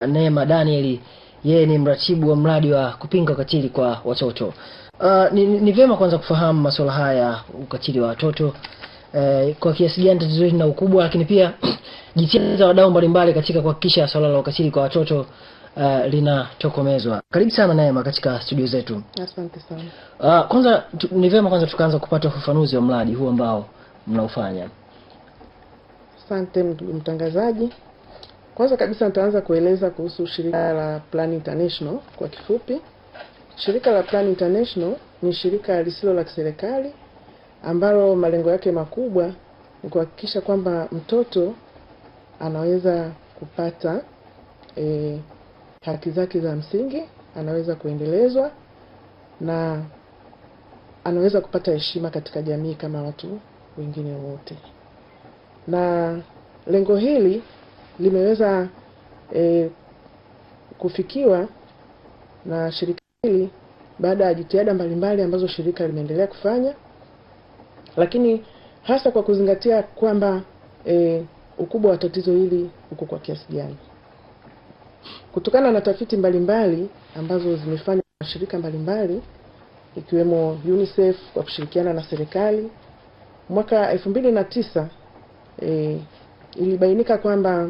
Neema Daniel, yeye ni mratibu wa mradi wa kupinga ukatili kwa watoto. Ni vyema kwanza kufahamu masuala haya ukatili wa watoto, kwa kiasi gani tatizo hili na ukubwa, lakini pia jitihada za wadau mbalimbali katika kuhakikisha swala la ukatili kwa watoto linatokomezwa. Karibu sana Neema katika studio zetu. Asante sana. Kwanza ni vyema kwanza tukaanza kupata ufafanuzi wa mradi huu ambao mnaufanya. Asante mtangazaji. Kwanza kabisa nitaanza kueleza kuhusu shirika la Plan International kwa kifupi. Shirika la Plan International ni shirika lisilo la kiserikali ambalo malengo yake makubwa ni kuhakikisha kwamba mtoto anaweza kupata haki zake za msingi, anaweza kuendelezwa na anaweza kupata heshima katika jamii kama watu wengine wote. Na lengo hili limeweza kufikiwa na shirika hili baada ya jitihada mbalimbali ambazo shirika limeendelea kufanya, lakini hasa kwa kuzingatia kwamba ukubwa wa tatizo hili uko kwa kiasi gani. Kutokana na tafiti mbalimbali ambazo zimefanywa na shirika mbalimbali ikiwemo UNICEF kwa kushirikiana na serikali, mwaka 2009 ilibainika kwamba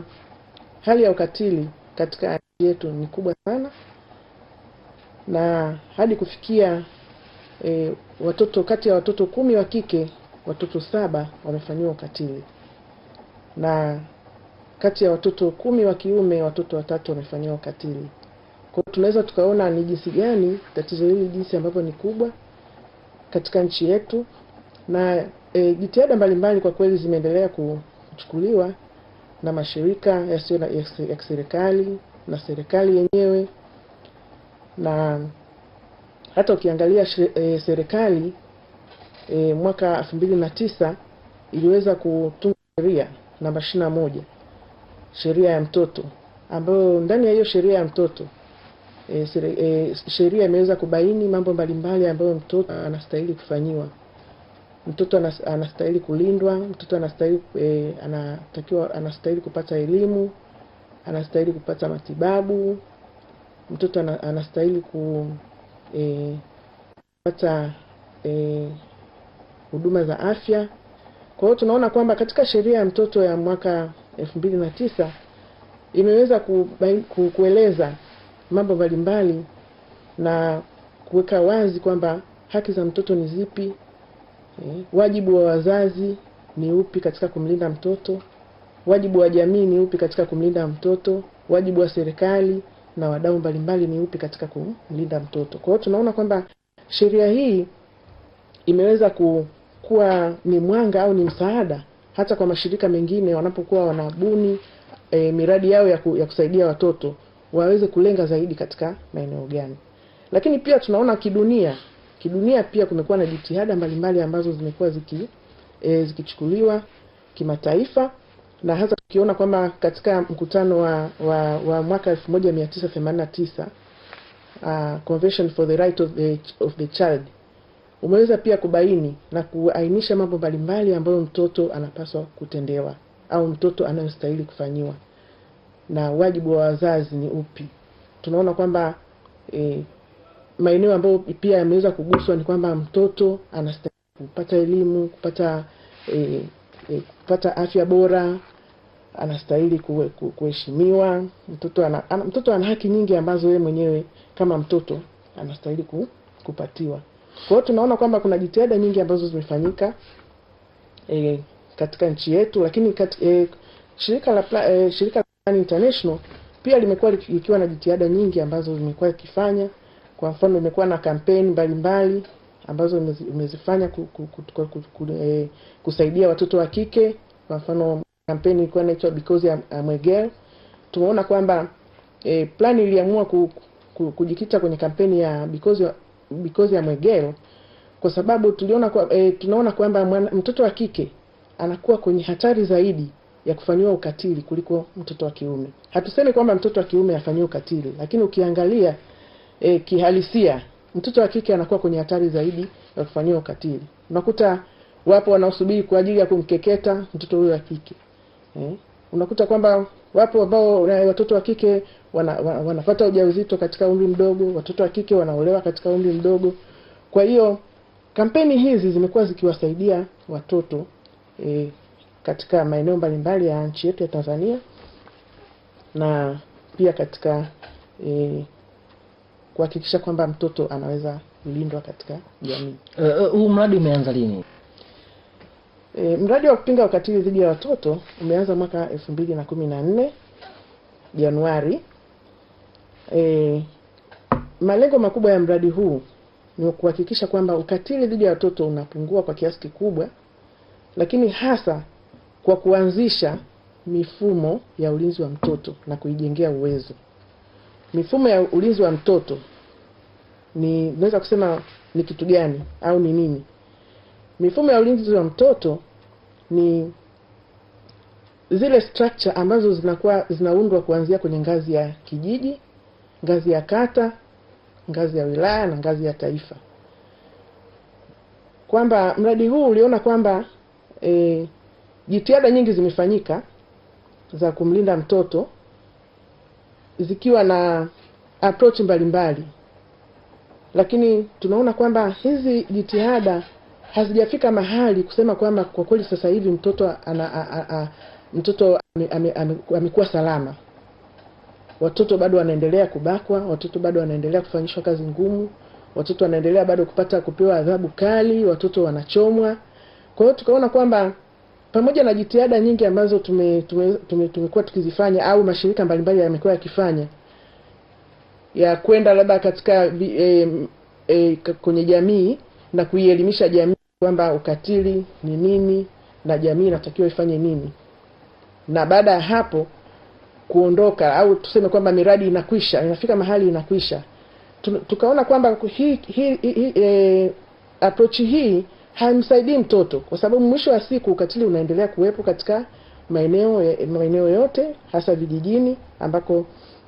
hali ya ukatili katika nchi yetu ni kubwa sana, na hadi kufikia watoto kati ya watoto 10 wa kike, watoto 7 wamefanyiwa ukatili, na kati ya watoto 10 wa kiume, watoto 3 wamefanyiwa ukatili. Kwa hiyo tunaweza tukaona ni jinsi gani tatizo hili jinsi ambavyo ni kubwa katika nchi yetu, na jitihada mbalimbali kwa kweli zimeendelea kuchukuliwa na mashirika yasiyo ya kiserikali na serikali yenyewe. Na hata ukiangalia serikali mwaka 2009 iliweza kutunga sheria namba 21, sheria ya mtoto, ambayo ndani ya hiyo sheria ya mtoto sheria imeweza kubaini mambo mbalimbali ambayo mtoto anastahili kufanyiwa. Mtoto anastahili kulindwa, mtoto anastahili kupata elimu, anastahili kupata matibabu, mtoto anastahili kupata huduma za afya. Kwa hiyo tunaona kwamba katika sheria ya mtoto ya mwaka 2009 imeweza kueleza mambo mbalimbali na kuweka wazi kwamba haki za mtoto ni zipi, wajibu wa wazazi ni upi katika kumlinda mtoto, wajibu wa jamii ni upi katika kumlinda mtoto, wajibu wa serikali na wadau mbalimbali ni upi katika kumlinda mtoto. Kwa hiyo tunaona kwamba sheria hii imeweza kuwa ni mwanga au ni msaada hata kwa mashirika mengine wanapokuwa wanabuni miradi yao ya kusaidia watoto waweze kulenga zaidi katika maeneo gani. Lakini pia tunaona kidunia pia kumekuwa na jitihada mbalimbali ambazo zimekuwa zikichukuliwa kimataifa, na hasa tukiona kwamba katika mkutano wa mwaka 1989 Convention for the Right of the Child umeweza pia kubaini na kuainisha mambo mbalimbali ambayo mtoto anapaswa kutendewa au mtoto anayostahili kufanyiwa, na wajibu wa wazazi ni upi. Tunaona kwamba maeneo ambayo pia yameweza kuguswa ni kwamba mtoto anastahili kupata elimu, kupata afya bora, anastahili kuheshimiwa. Mtoto ana haki nyingi ambazo yeye mwenyewe kama mtoto anastahili kupatiwa. Kwa hiyo tunaona kwamba kuna jitihada nyingi ambazo zimefanyika katika nchi yetu, lakini shirika la Plan International pia limekuwa likiwa na jitihada nyingi ambazo zimekuwa ikifanya. Kwa mfano imekuwa na kampeni mbalimbali ambazo imezifanya kusaidia watoto wa kike. Kwa mfano kampeni ilikuwa inaitwa Because I'm a Girl. Tumeona kwamba Plan iliamua kujikita kwenye kampeni ya Because I'm a Girl kwa sababu tunaona kwamba mtoto wa kike anakuwa kwenye hatari zaidi ya kufanyiwa ukatili kuliko mtoto wa kiume. Hatusemi kwamba mtoto wa kiume afanyiwe ukatili, lakini ukiangalia kihalisia mtoto wa kike anakuwa kwenye hatari zaidi ya kufanyiwa ukatili. Unakuta wapo wanaosubiri kwa ajili ya kumkeketa mtoto huyo wa kike. Unakuta kwamba wapo ambao watoto wa kike wanapata ujauzito katika umri mdogo, watoto wa kike wanaolewa katika umri mdogo. Kwa hiyo kampeni hizi zimekuwa zikiwasaidia watoto katika maeneo mbalimbali ya nchi yetu ya Tanzania, na pia katika kuhakikisha kwamba mtoto anaweza kulindwa katika jamii. Huu mradi umeanza lini? Mradi wa kupinga ukatili dhidi ya watoto umeanza mwaka 2014 Januari. Malengo makubwa ya mradi huu ni kuhakikisha kwamba ukatili dhidi ya watoto unapungua kwa kiasi kikubwa, lakini hasa kwa kuanzisha mifumo ya ulinzi wa mtoto na kuijengea uwezo. Mifumo ya ulinzi wa mtoto naweza kusema ni kitu gani au ni nini? Mifumo ya ulinzi wa mtoto ni zile structure ambazo zinaundwa kuanzia kwenye ngazi ya kijiji, ngazi ya kata, ngazi ya wilaya na ngazi ya taifa. Kwamba mradi huu uliona kwamba jitihada nyingi zimefanyika za kumlinda mtoto, zikiwa na approach mbalimbali, lakini tunaona kwamba hizi jitihada hazijafika mahali kusema kwamba kwa kweli sasa hivi mtoto amekuwa salama. Watoto bado wanaendelea kubakwa, watoto bado wanaendelea kufanyishwa kazi ngumu, watoto wanaendelea bado kupewa adhabu kali, watoto wanachomwa. Kwa hiyo tukaona kwamba pamoja na jitihada nyingi ambazo tumekuwa tukizifanya au mashirika mbalimbali yamekuwa yakifanya ya kwenda labda katika kwenye jamii na kuielimisha jamii kwamba ukatili ni nini na jamii inatakiwa ifanye nini, na baada ya hapo kuondoka au tuseme kwamba miradi inafika mahali inakwisha, tukaona kwamba approach hii haimsaidii mtoto, kwa sababu mwisho wa siku ukatili unaendelea kuwepo katika maeneo yote, hasa vijijini ambako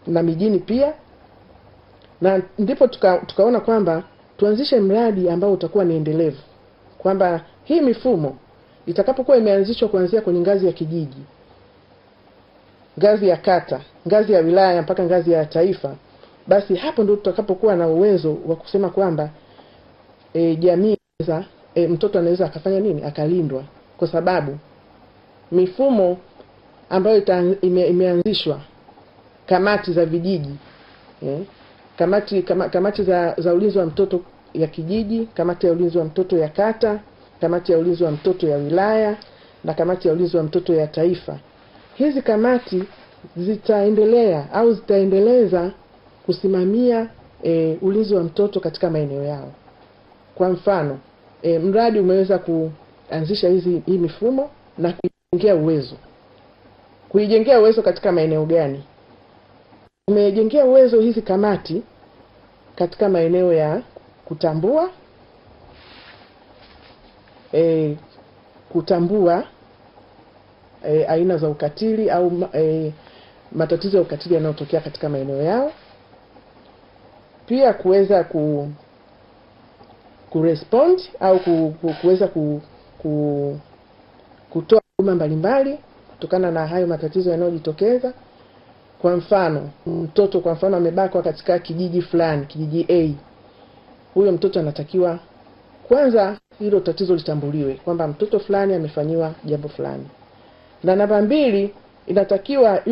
na mijini pia. Na ndipo tukaona kwamba tuanzishe mradi ambao utakuwa ni endelevu, kwamba hii mifumo itakapokuwa imeanzishwa kuanzia kwenye ngazi ya kijiji, ngazi ya kata, ngazi ya wilaya mpaka ngazi ya taifa, basi hapo ndio tutakapokuwa na uwezo wa kusema kwamba jamii mtoto anaweza akafanya nini, akalindwa, kwa sababu mifumo ambayo imeanzishwa, kamati za vijiji, kamati za ulinzi wa mtoto ya kijiji, kamati ya ulinzi wa mtoto ya kata, kamati ya ulinzi wa mtoto ya wilaya na kamati ya ulinzi wa mtoto ya taifa. Hizi kamati zitaendeleza kusimamia ulinzi wa mtoto katika maeneo yao. Kwa mfano, mradi umeweza kuanzisha hii mifumo na kuijengea uwezo katika maeneo gani? Umejengea uwezo hizi kamati katika maeneo ya kutambua aina za ukatili au matatizo ya ukatili yanayotokea katika maeneo yao, pia kuweza kurespond au kuweza kutoa huduma mbalimbali kutokana na hayo matatizo yanayojitokeza. Kwa mfano, mtoto amebakwa katika kijiji fulani, kijiji A. Huyo mtoto anatakiwa kwanza hilo tatizo litambuliwe kwamba mtoto fulani amefanyiwa jambo fulani. Na namba 2, inatakiwa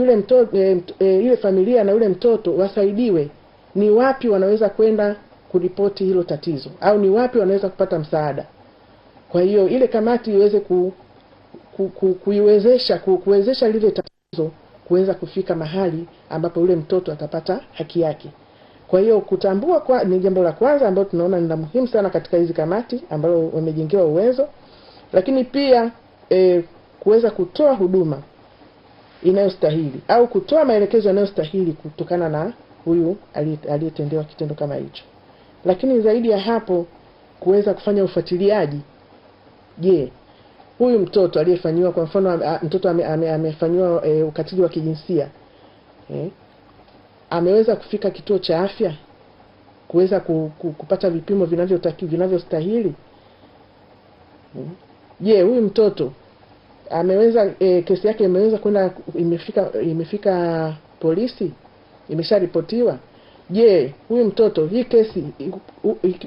ile familia na yule mtoto wasaidiwe ni wapi wanaweza kwenda kuripoti hilo tatizo au ni wapi wanaweza kupata msaada. Kwa hiyo ile kamati iweze kuwezesha lile tatizo kuweza kufika mahali ambapo yule mtoto atapata haki yake. Kwa hiyo kutambua ni jambo la kwanza ambalo tunaona ni la muhimu sana katika hizi kamati ambao wamejengewa uwezo, lakini pia kuweza kutoa huduma inayostahili au kutoa maelekezo yanayostahili kutokana na huyu aliyetendewa kitendo kama hicho. Lakini zaidi ya hapo, kuweza kufanya ufuatiliaji. Je, huyu mtoto aliyefanywa, kwa mfano mtoto amefanywa ukatili wa kijinsia, ameweza kufika kituo cha afya kuweza kupata vipimo vinavyostahili? Je, huyu mtoto ameweza kesi yake imeweza kwenda imefika polisi, imesharipotiwa. Je, huyu mtoto hii kesi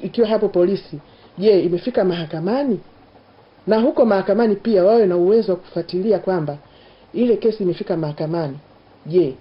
ikiwa hapo polisi, je, imefika mahakamani? Na huko mahakamani pia wawe na uwezo wa kufuatilia kwamba ile kesi imefika mahakamani. Je,